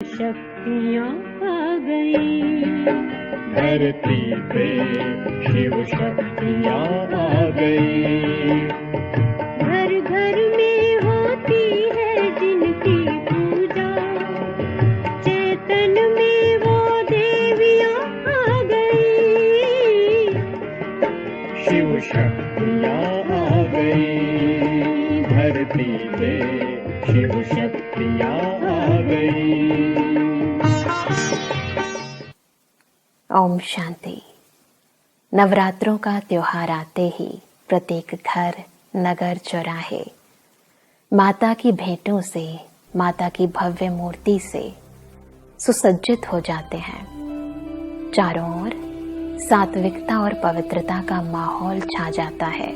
शक्तियाँ आ गई धरती पे, शिव शक्तियाँ आ गई। घर घर में होती है जिनकी पूजा, चेतन में वो देवियाँ आ गई। शिव शक्तियाँ आ गई धरती पे, शिव शक्तियाँ आ गई। ओम शांति। नवरात्रों का त्योहार आते ही प्रत्येक घर, नगर, चौराहे माता की भेंटों से, माता की भव्य मूर्ति से सुसज्जित हो जाते हैं। चारों ओर सात्विकता और पवित्रता का माहौल छा जाता है।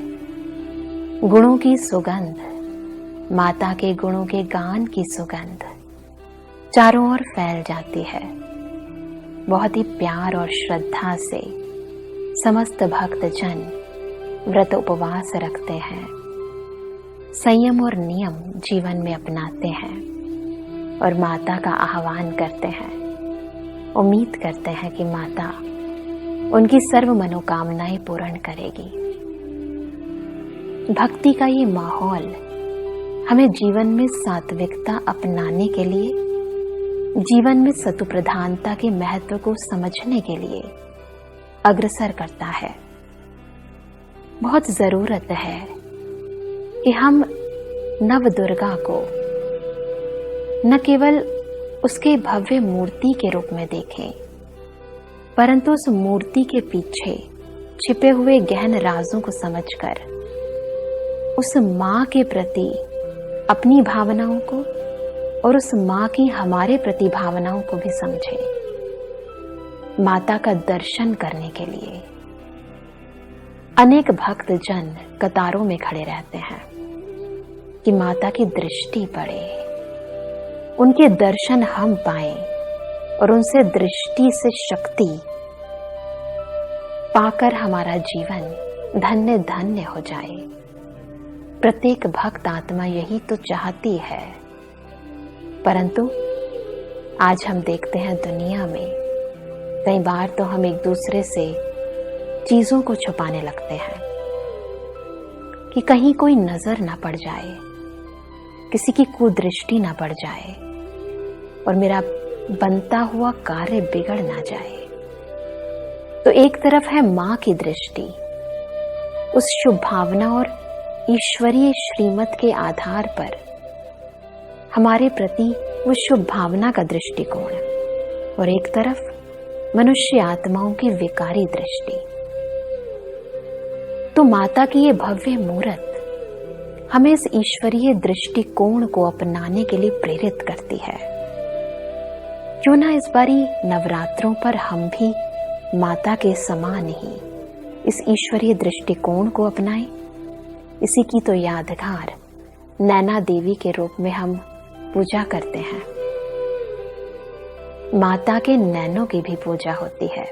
गुणों की सुगंध, माता के गुणों के गान की सुगंध चारों ओर फैल जाती है। बहुत ही प्यार और श्रद्धा से समस्त भक्तजन व्रत उपवास रखते हैं, संयम और नियम जीवन में अपनाते हैं और माता का आह्वान करते हैं। उम्मीद करते हैं कि माता उनकी सर्व मनोकामनाएं पूर्ण करेगी। भक्ति का ये माहौल हमें जीवन में सात्विकता अपनाने के लिए, जीवन में सतु प्रधानता के महत्व को समझने के लिए अग्रसर करता है। बहुत जरूरत है कि हम नव दुर्गा को न केवल उसके भव्य मूर्ति के रूप में देखें, परंतु उस मूर्ति के पीछे छिपे हुए गहन राजों को समझकर उस मां के प्रति अपनी भावनाओं को और उस मां की हमारे प्रति भावनाओं को भी समझे। माता का दर्शन करने के लिए अनेक भक्त जन कतारों में खड़े रहते हैं कि माता की दृष्टि पड़े, उनके दर्शन हम पाएं और उनसे दृष्टि से शक्ति पाकर हमारा जीवन धन्य धन्य हो जाए। प्रत्येक भक्त आत्मा यही तो चाहती है, परंतु आज हम देखते हैं दुनिया में कई बार तो हम एक दूसरे से चीजों को छुपाने लगते हैं कि कहीं कोई नजर ना पड़ जाए, किसी की कुदृष्टि ना पड़ जाए और मेरा बनता हुआ कार्य बिगड़ ना जाए। तो एक तरफ है मां की दृष्टि, उस शुभ भावना और ईश्वरीय श्रीमत के आधार पर हमारे प्रति वो शुभ भावना का दृष्टिकोण, और एक तरफ मनुष्य आत्माओं की विकारी दृष्टि। तो माता की ये भव्य मूर्त हमें इस ईश्वरीय दृष्टिकोण को अपनाने के लिए प्रेरित करती है। क्यों ना इस बारी नवरात्रों पर हम भी माता के समान ही इस ईश्वरीय दृष्टिकोण को अपनाएं। इसी की तो यादगार नैना देवी के रूप में हम पूजा करते हैं। माता के नैनों की भी पूजा होती है।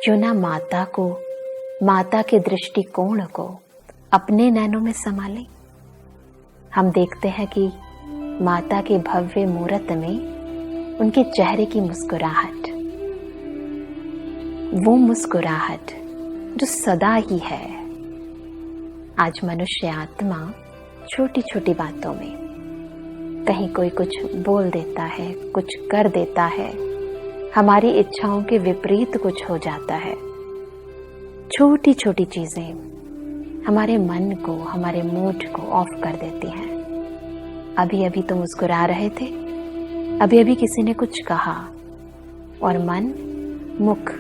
क्यों ना माता को, माता के दृष्टिकोण को अपने नैनों में संभालें। हम देखते हैं कि माता के भव्य मूर्त में उनके चेहरे की मुस्कुराहट, वो मुस्कुराहट जो सदा ही है। आज मनुष्य आत्मा छोटी छोटी बातों में कहीं कोई कुछ बोल देता है, कुछ कर देता है, हमारी इच्छाओं के विपरीत कुछ हो जाता है। छोटी छोटी चीजें हमारे मन को, हमारे मूड को ऑफ कर देती हैं। अभी अभी तो मुस्कुरा रहे थे, अभी अभी किसी ने कुछ कहा और मन, मुख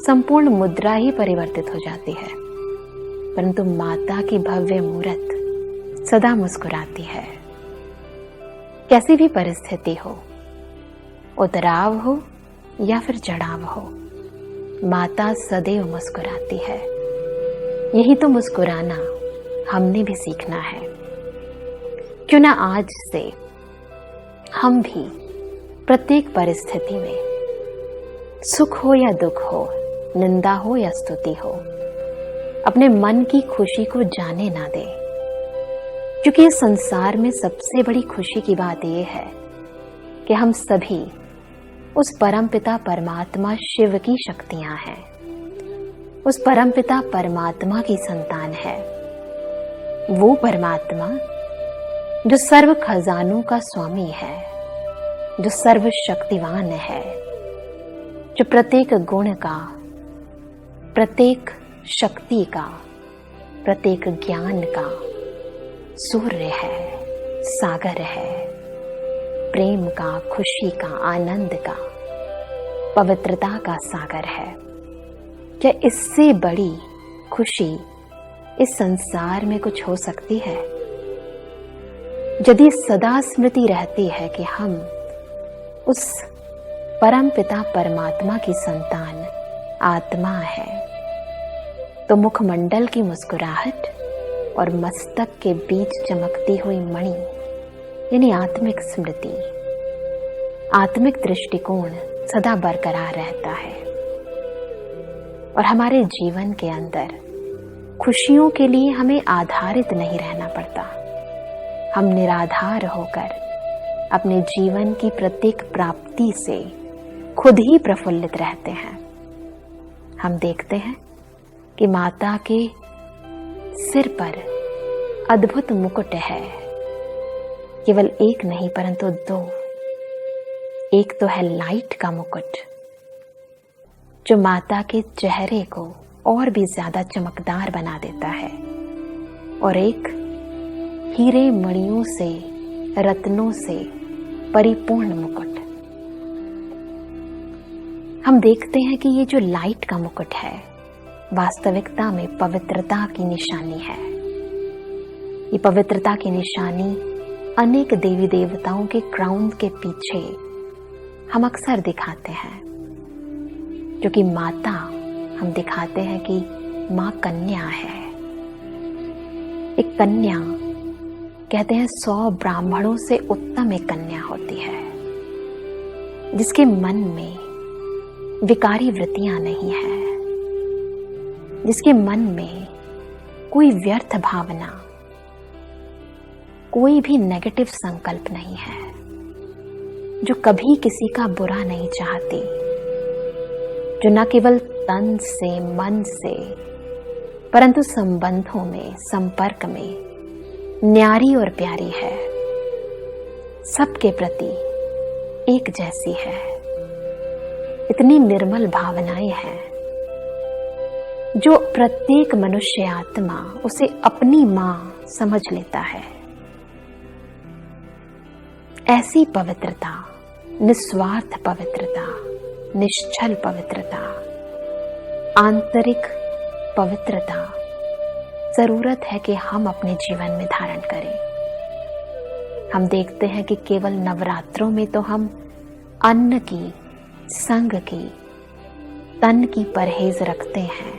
संपूर्ण मुद्रा ही परिवर्तित हो जाती है। परंतु माता की भव्य मूर्त सदा मुस्कुराती है। कैसी भी परिस्थिति हो, उतराव हो या फिर चढ़ाव हो, माता सदैव मुस्कुराती है। यही तो मुस्कुराना हमने भी सीखना है। क्यों ना आज से हम भी प्रत्येक परिस्थिति में, सुख हो या दुख हो, निंदा हो या स्तुति हो, अपने मन की खुशी को जाने ना दें। क्योंकि इस संसार में सबसे बड़ी खुशी की बात यह है कि हम सभी उस परमपिता परमात्मा शिव की शक्तियां हैं, उस परमपिता परमात्मा की संतान है। वो परमात्मा जो सर्व खजानों का स्वामी है, जो सर्व शक्तिवान है, जो प्रत्येक गुण का, प्रत्येक शक्ति का, प्रत्येक ज्ञान का सूर्य है, सागर है, प्रेम का, खुशी का, आनंद का, पवित्रता का सागर है। क्या इससे बड़ी खुशी इस संसार में कुछ हो सकती है? यदि सदा स्मृति रहती है कि हम उस परम पिता परमात्मा की संतान आत्मा है, तो मुखमंडल की मुस्कुराहट और मस्तक के बीच चमकती हुई मणि यानी आत्मिक स्मृति, आत्मिक दृष्टिकोण सदा बरकरार रहता है और हमारे जीवन के अंदर खुशियों के लिए हमें आधारित नहीं रहना पड़ता। हम निराधार होकर अपने जीवन की प्रत्येक प्राप्ति से खुद ही प्रफुल्लित रहते हैं। हम देखते हैं कि माता के सिर पर अद्भुत मुकुट है, केवल एक नहीं परंतु दो। एक तो है लाइट का मुकुट जो माता के चेहरे को और भी ज्यादा चमकदार बना देता है, और एक हीरे मणियों से, रत्नों से परिपूर्ण मुकुट। हम देखते हैं कि ये जो लाइट का मुकुट है वास्तविकता में पवित्रता की निशानी है। ये पवित्रता की निशानी अनेक देवी देवताओं के क्राउन के पीछे हम अक्सर दिखाते हैं, क्योंकि माता हम दिखाते हैं कि माँ कन्या है। एक कन्या कहते हैं 100 ब्राह्मणों से उत्तम एक कन्या होती है, जिसके मन में विकारी वृत्तियां नहीं है, जिसके मन में कोई व्यर्थ भावना, कोई भी नेगेटिव संकल्प नहीं है, जो कभी किसी का बुरा नहीं चाहती, जो न केवल तन से, मन से, परंतु संबंधों में, संपर्क में न्यारी और प्यारी है, सबके प्रति एक जैसी है। इतनी निर्मल भावनाएं हैं जो प्रत्येक मनुष्य आत्मा उसे अपनी मां समझ लेता है। ऐसी पवित्रता, निस्वार्थ पवित्रता, निश्चल पवित्रता, आंतरिक पवित्रता जरूरत है कि हम अपने जीवन में धारण करें। हम देखते हैं कि केवल नवरात्रों में तो हम अन्न की, संग की, तन की परहेज रखते हैं,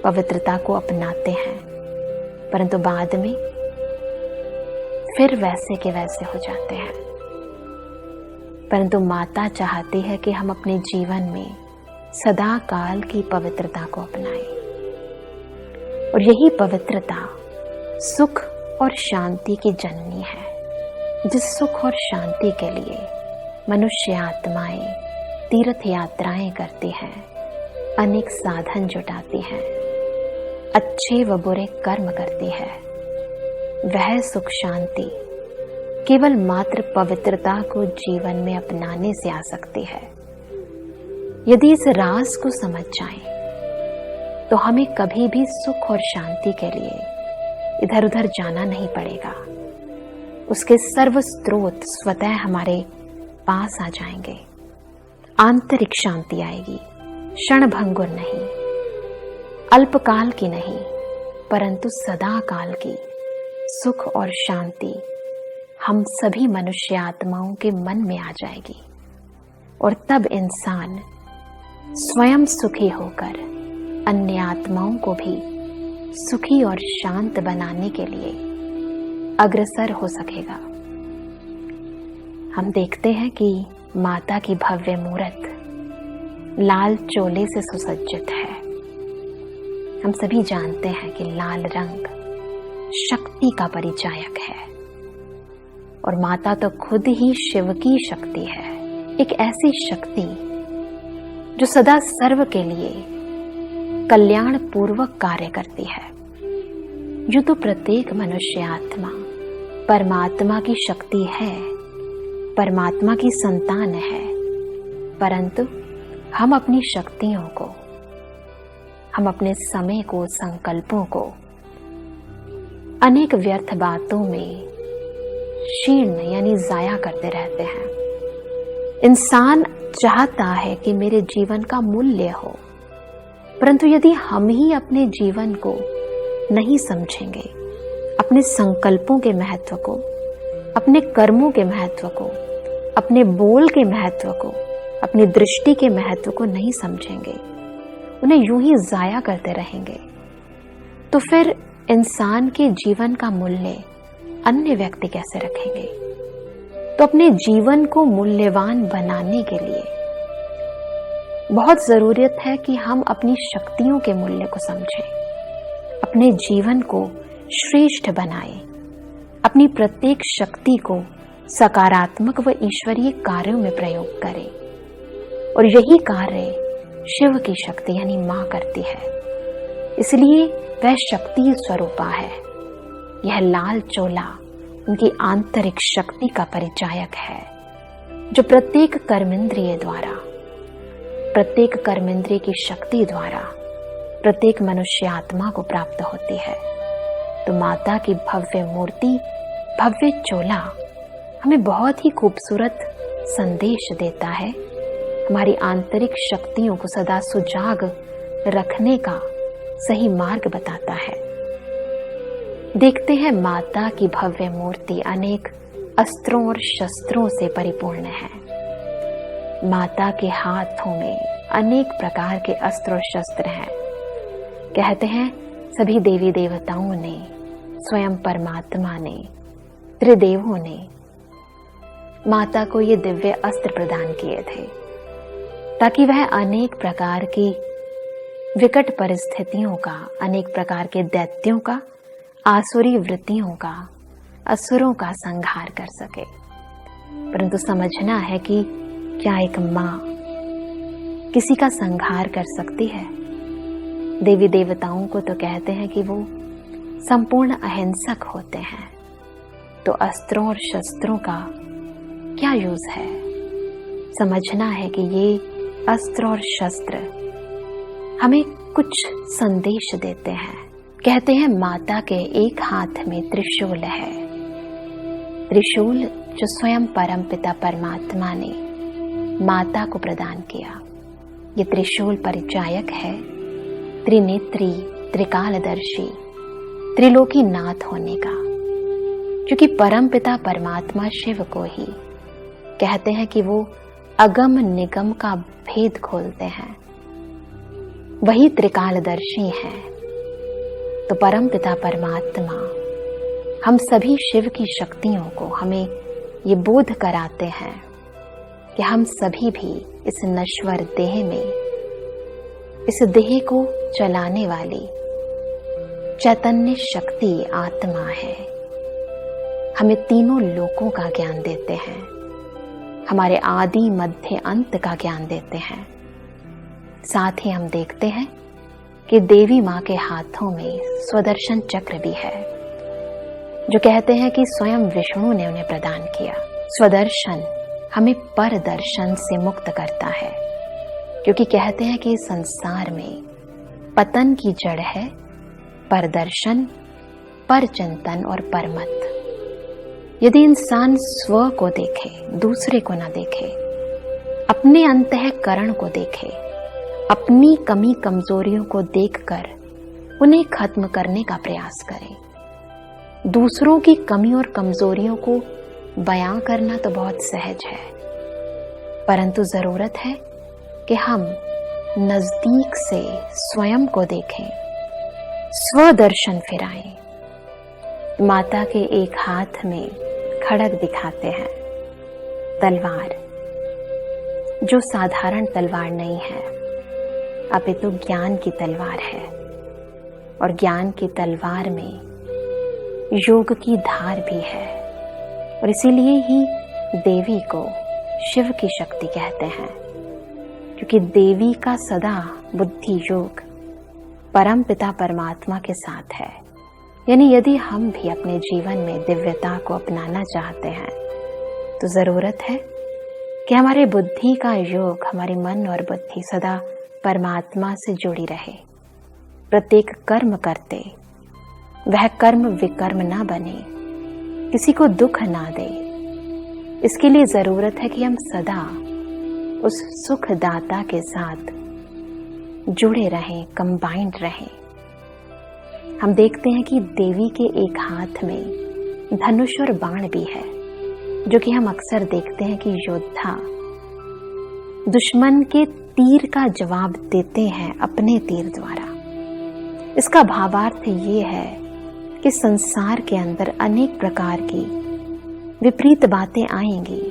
पवित्रता को अपनाते हैं, परंतु बाद में फिर वैसे के वैसे हो जाते हैं। परंतु माता चाहती है कि हम अपने जीवन में सदा काल की पवित्रता को अपनाएं, और यही पवित्रता सुख और शांति की जननी है। जिस सुख और शांति के लिए मनुष्य आत्माएं तीर्थ यात्राएं करती हैं, अनेक साधन जुटाती हैं, अच्छे व बुरे कर्म करती है, वह सुख शांति केवल मात्र पवित्रता को जीवन में अपनाने से आ सकती है। यदि इस राज को समझ जाएं, तो हमें कभी भी सुख और शांति के लिए इधर उधर जाना नहीं पड़ेगा। उसके सर्व स्रोत स्वतः हमारे पास आ जाएंगे। आंतरिक शांति आएगी, क्षणभंगुर नहीं, अल्पकाल की नहीं, परंतु सदा काल की सुख और शांति हम सभी मनुष्य आत्माओं के मन में आ जाएगी, और तब इंसान स्वयं सुखी होकर अन्य आत्माओं को भी सुखी और शांत बनाने के लिए अग्रसर हो सकेगा। हम देखते हैं कि माता की भव्य मूर्त लाल चोले से सुसज्जित है। हम सभी जानते हैं कि लाल रंग शक्ति का परिचायक है, और माता तो खुद ही शिव की शक्ति है। एक ऐसी शक्ति जो सदा सर्व के लिए कल्याण पूर्वक कार्य करती है। यूं तो प्रत्येक मनुष्य आत्मा परमात्मा की शक्ति है, परमात्मा की संतान है, परंतु हम अपनी शक्तियों को, हम अपने समय को, संकल्पों को अनेक व्यर्थ बातों में क्षीण यानी जाया करते रहते हैं। इंसान चाहता है कि मेरे जीवन का मूल्य हो, परंतु यदि हम ही अपने जीवन को नहीं समझेंगे, अपने संकल्पों के महत्व को, अपने कर्मों के महत्व को, अपने बोल के महत्व को, अपनी दृष्टि के महत्व को नहीं समझेंगे, उन्हें यूं ही जाया करते रहेंगे, तो फिर इंसान के जीवन का मूल्य अन्य व्यक्ति कैसे रखेंगे? तो अपने जीवन को मूल्यवान बनाने के लिए बहुत जरूरत है कि हम अपनी शक्तियों के मूल्य को समझें, अपने जीवन को श्रेष्ठ बनाएं, अपनी प्रत्येक शक्ति को सकारात्मक व ईश्वरीय कार्यों में प्रयोग करें। और यही कार्य शिव की शक्ति यानी मां करती है, इसलिए वह शक्ति स्वरूपा है। यह लाल चोला उनकी आंतरिक शक्ति का परिचायक है, जो प्रत्येक कर्मेंद्रिय द्वारा, प्रत्येक कर्मेंद्रिय की शक्ति द्वारा प्रत्येक मनुष्य आत्मा को प्राप्त होती है। तो माता की भव्य मूर्ति, भव्य चोला हमें बहुत ही खूबसूरत संदेश देता है, हमारी आंतरिक शक्तियों को सदा सुजाग रखने का सही मार्ग बताता है। देखते हैं माता की भव्य मूर्ति अनेक अस्त्रों और शस्त्रों से परिपूर्ण है। माता के हाथों में अनेक प्रकार के अस्त्र और शस्त्र हैं। कहते हैं सभी देवी देवताओं ने, स्वयं परमात्मा ने, त्रिदेवों ने माता को ये दिव्य अस्त्र प्रदान किए थे, ताकि वह अनेक प्रकार की विकट परिस्थितियों का, अनेक प्रकार के दैत्यों का, आसुरी वृत्तियों का, असुरों का संहार कर सके। परंतु समझना है कि क्या एक मां किसी का संहार कर सकती है? देवी देवताओं को तो कहते हैं कि वो संपूर्ण अहिंसक होते हैं, तो अस्त्रों और शस्त्रों का क्या यूज है? समझना है कि ये अस्त्र और शस्त्र हमें कुछ संदेश देते हैं। कहते हैं माता के एक हाथ में त्रिशूल है, त्रिशूल जो स्वयं परमपिता परमात्मा ने माता को प्रदान किया। ये त्रिशूल परिचायक है त्रिनेत्री, त्रिकालदर्शी, त्रिलोकी नाथ होने का, क्योंकि परमपिता परमात्मा शिव को ही कहते हैं कि वो अगम निगम का भेद खोलते हैं, वही त्रिकालदर्शी हैं। तो परमपिता परमात्मा हम सभी शिव की शक्तियों को हमें ये बोध कराते हैं कि हम सभी भी इस नश्वर देह में, इस देह को चलाने वाली चैतन्य शक्ति आत्मा है। हमें तीनों लोकों का ज्ञान देते हैं, हमारे आदि मध्य अंत का ज्ञान देते हैं। साथ ही हम देखते हैं कि देवी मां के हाथों में स्वदर्शन चक्र भी है, जो कहते हैं कि स्वयं विष्णु ने उन्हें प्रदान किया। स्वदर्शन हमें पर दर्शन से मुक्त करता है, क्योंकि कहते हैं कि संसार में पतन की जड़ है परदर्शन, पर चिंतन और परमत। यदि इंसान स्व को देखे, दूसरे को ना देखे, अपने अंतःकरण को देखे, अपनी कमी कमजोरियों को देखकर उन्हें खत्म करने का प्रयास करें। दूसरों की कमी और कमजोरियों को बयां करना तो बहुत सहज है, परंतु जरूरत है कि हम नजदीक से स्वयं को देखें, स्वदर्शन फिराएं। माता के एक हाथ में खड्ग दिखाते हैं, तलवार, जो साधारण तलवार नहीं है, अपितु ज्ञान की तलवार है। और ज्ञान की तलवार में योग की धार भी है, और इसीलिए ही देवी को शिव की शक्ति कहते हैं, क्योंकि देवी का सदा बुद्धि योग परम पिता परमात्मा के साथ है। यानी यदि हम भी अपने जीवन में दिव्यता को अपनाना चाहते हैं तो जरूरत है कि हमारे बुद्धि का योग, हमारी मन और बुद्धि सदा परमात्मा से जुड़ी रहे। प्रत्येक कर्म करते वह कर्म विकर्म ना बने, किसी को दुख ना दे। इसके लिए जरूरत है कि हम सदा उस सुखदाता के साथ जुड़े रहें, कंबाइंड रहें। हम देखते हैं कि देवी के एक हाथ में धनुष और बाण भी है, जो कि हम अक्सर देखते हैं कि योद्धा दुश्मन के तीर का जवाब देते हैं अपने तीर द्वारा। इसका भावार्थ ये है कि संसार के अंदर अनेक प्रकार की विपरीत बातें आएंगी,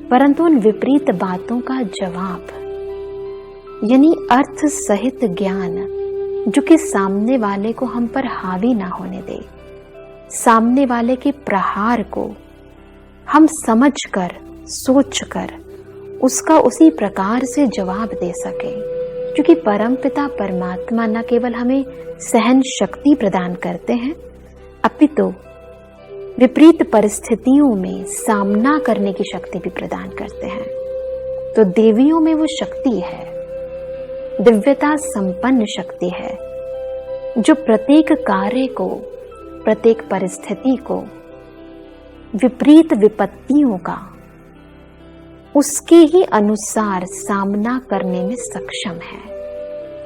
परंतु उन विपरीत बातों का जवाब यानी अर्थ सहित ज्ञान, जो कि सामने वाले को हम पर हावी ना होने दे, सामने वाले के प्रहार को हम समझकर, सोचकर उसका उसी प्रकार से जवाब दे सके। क्योंकि परमपिता परमात्मा न केवल हमें सहन शक्ति प्रदान करते हैं, अपितु विपरीत परिस्थितियों में सामना करने की शक्ति भी प्रदान करते हैं। तो देवियों में वो शक्ति है, दिव्यता संपन्न शक्ति है, जो प्रत्येक कार्य को, प्रत्येक परिस्थिति को, विपरीत विपत्तियों का उसके ही अनुसार सामना करने में सक्षम है।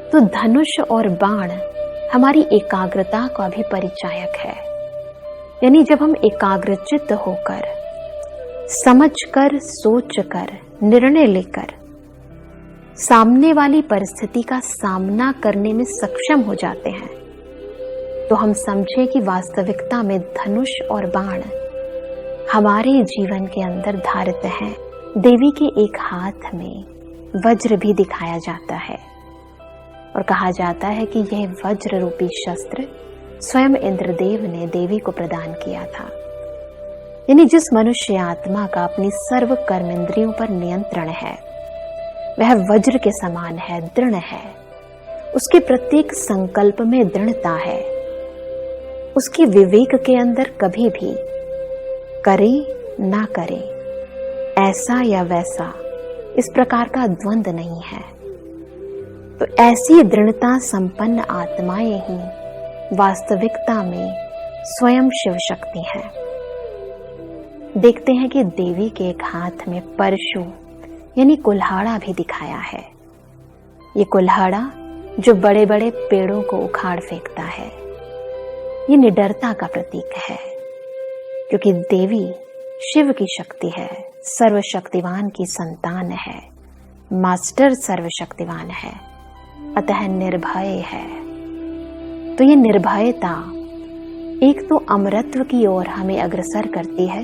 तो धनुष और बाण हमारी एकाग्रता का भी परिचायक है। यानी जब हम एकाग्रचित्त होकर, समझकर, सोचकर, निर्णय लेकर सामने वाली परिस्थिति का सामना करने में सक्षम हो जाते हैं, तो हम समझे कि वास्तविकता में धनुष और बाण हमारे जीवन के अंदर धारित हैं। देवी के एक हाथ में वज्र भी दिखाया जाता है और कहा जाता है कि यह वज्र रूपी शस्त्र स्वयं इंद्रदेव ने देवी को प्रदान किया था। यानी जिस मनुष्य आत्मा का अपनी सर्व कर्मेंद्रियों पर नियंत्रण है, वह वज्र के समान है, दृढ़ है। उसके प्रत्येक संकल्प में दृढ़ता है। उसके विवेक के अंदर कभी भी करे ना करे, ऐसा या वैसा, इस प्रकार का द्वंद्व नहीं है। तो ऐसी दृढ़ता संपन्न आत्माएं ही वास्तविकता में स्वयं शिव शक्ति है। देखते हैं कि देवी के एक हाथ में परशु यानी कुल्हाड़ा भी दिखाया है। ये कुल्हाड़ा जो बड़े बड़े पेड़ों को उखाड़ फेंकता है, ये निडरता का प्रतीक है, क्योंकि देवी शिव की शक्ति है, सर्वशक्तिवान की संतान है, मास्टर सर्वशक्तिवान है, अतः निर्भय है। तो ये निर्भयता एक तो अमरत्व की ओर हमें अग्रसर करती है,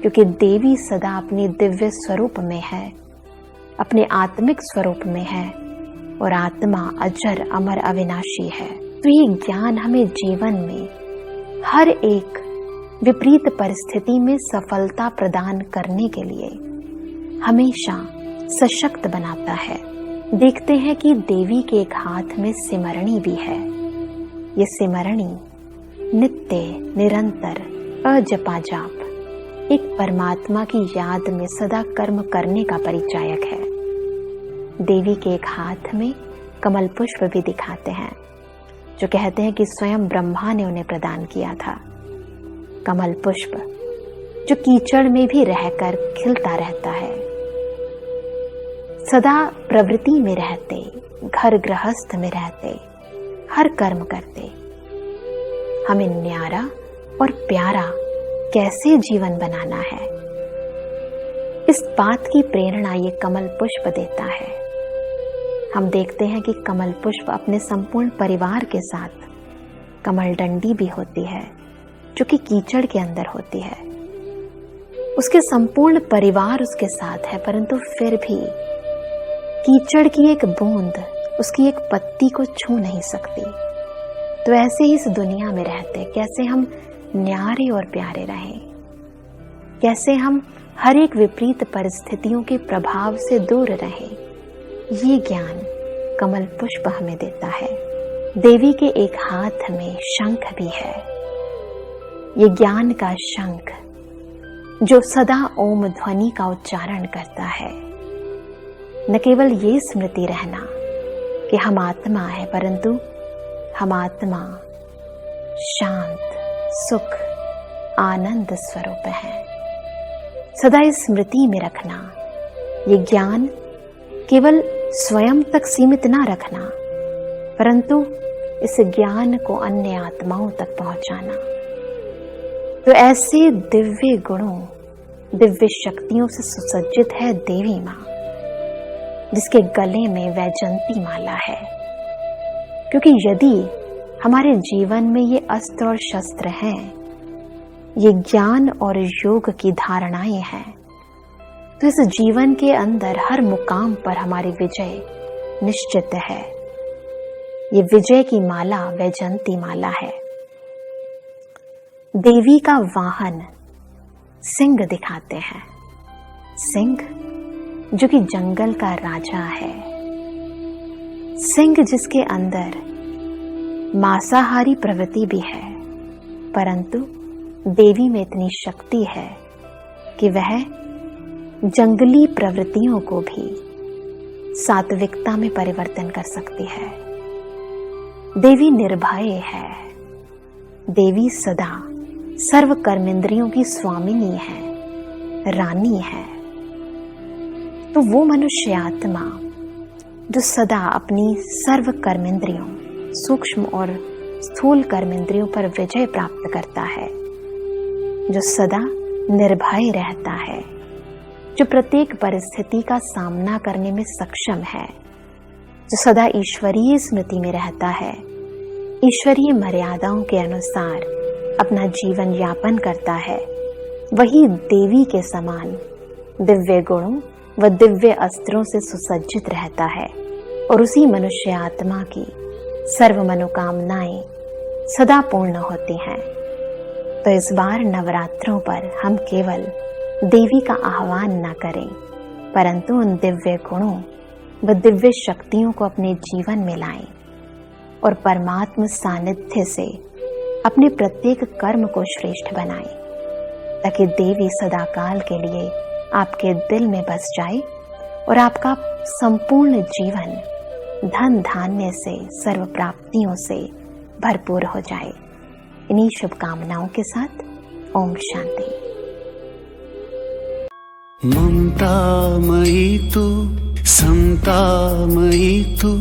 क्योंकि देवी सदा अपनी दिव्य स्वरूप में है, अपने आत्मिक स्वरूप में है, और आत्मा अजर अमर अविनाशी है। तो ये ज्ञान हमें जीवन में हर एक विपरीत परिस्थिति में सफलता प्रदान करने के लिए हमेशा सशक्त बनाता है। देखते हैं कि देवी के एक हाथ में सिमरणी भी है। ये सिमरणी नित्य निरंतर अजपाजाप एक परमात्मा की याद में सदा कर्म करने का परिचायक है। देवी के एक हाथ में कमल पुष्प भी दिखाते हैं, जो कहते हैं कि स्वयं ब्रह्मा ने उन्हें प्रदान किया था। कमल पुष्प जो कीचड़ में भी रहकर खिलता रहता है, सदा प्रवृत्ति में रहते, घर गृहस्थ में रहते, हर कर्म करते। हमें न्यारा और प्यारा कैसे जीवन बनाना है, इस बात की प्रेरणा ये कमल पुष्प देता है। हम देखते हैं कि कमल पुष्प अपने संपूर्ण परिवार के साथ, कमल डंडी भी होती है जो कि कीचड़ के अंदर होती है, उसके संपूर्ण परिवार उसके साथ है, परंतु फिर भी कीचड़ की एक बूंद उसकी एक पत्ती को छू नहीं सकती। तो ऐसे ही इस दुनिया में रहते कैसे हम न्यारे और प्यारे रहें, कैसे हम हर एक विपरीत परिस्थितियों के प्रभाव से दूर रहें, ये ज्ञान कमल पुष्प हमें देता है। देवी के एक हाथ में शंख भी है, ये ज्ञान का शंख जो सदा ओम ध्वनि का उच्चारण करता है। न केवल ये स्मृति रहना कि हम आत्मा है, परंतु हम आत्मा शांत, सुख, आनंद स्वरूप है। सदा इस स्मृति में रखना, ये ज्ञान केवल स्वयं तक सीमित ना रखना, परंतु इस ज्ञान को अन्य आत्माओं तक पहुंचाना। तो ऐसे दिव्य गुणों, दिव्य शक्तियों से सुसज्जित है देवी माँ, जिसके गले में वैजंती माला है। क्योंकि यदि हमारे जीवन में ये अस्त्र और शस्त्र हैं, ये ज्ञान और योग की धारणाएं हैं, तो इस जीवन के अंदर हर मुकाम पर हमारी विजय निश्चित है। ये विजय की माला वैजंती माला है। देवी का वाहन सिंह दिखाते हैं, सिंह जो कि जंगल का राजा है, सिंह जिसके अंदर मांसाहारी प्रवृत्ति भी है, परंतु देवी में इतनी शक्ति है कि वह जंगली प्रवृत्तियों को भी सात्विकता में परिवर्तन कर सकती है। देवी निर्भय है, देवी सदा सर्व कर्मेंद्रियों की स्वामिनी है, रानी है। तो वो मनुष्य आत्मा जो सदा अपनी सर्व कर्मेंद्रियों, सूक्ष्म और स्थूल कर्मेंद्रियों पर विजय प्राप्त करता है, जो सदा निर्भय रहता है, जो प्रत्येक परिस्थिति का सामना करने में सक्षम है, जो सदा ईश्वरीय स्मृति में रहता है, ईश्वरीय मर्यादाओं के अनुसार अपना जीवन यापन करता है, वही देवी के समान दिव्य गुणों व दिव्य अस्त्रों से सुसज्जित रहता है और उसी मनुष्य आत्मा की सर्व मनोकामनाएं सदा पूर्ण होती हैं। तो इस बार नवरात्रों पर हम केवल देवी का आह्वान न करें, परंतु उन दिव्य गुणों व दिव्य शक्तियों को अपने जीवन में लाएं और परमात्म सानिध्य से अपने प्रत्येक कर्म को श्रेष्ठ बनाएं, ताकि देवी सदाकाल के लिए आपके दिल में बस जाए और आपका संपूर्ण जीवन धन धान्य से, सर्व प्राप्तियों से भरपूर हो जाए। इन्हीं शुभकामनाओं के साथ ओम शांति। ममतामयी तू, समतामयी तू,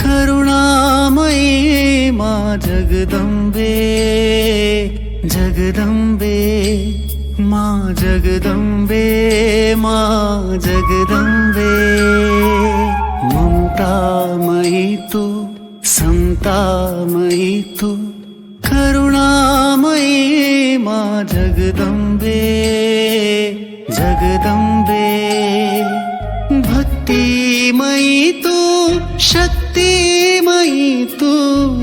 करुणामयी माँ जगदम्बे, जगदम्बे माँ जगदम्बे, माँ जगदम्बे। ममतामयी तू, समतामयी तू, करुणामयी माँ जगदम्बे, जगदम्बे। भक्तिमयी तू, शक्तिमयी तू,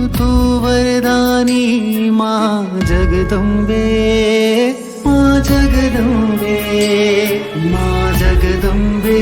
तू वरदानी माँ जगदम्बे, माँ जगदम्बे, माँ जगदम्बे।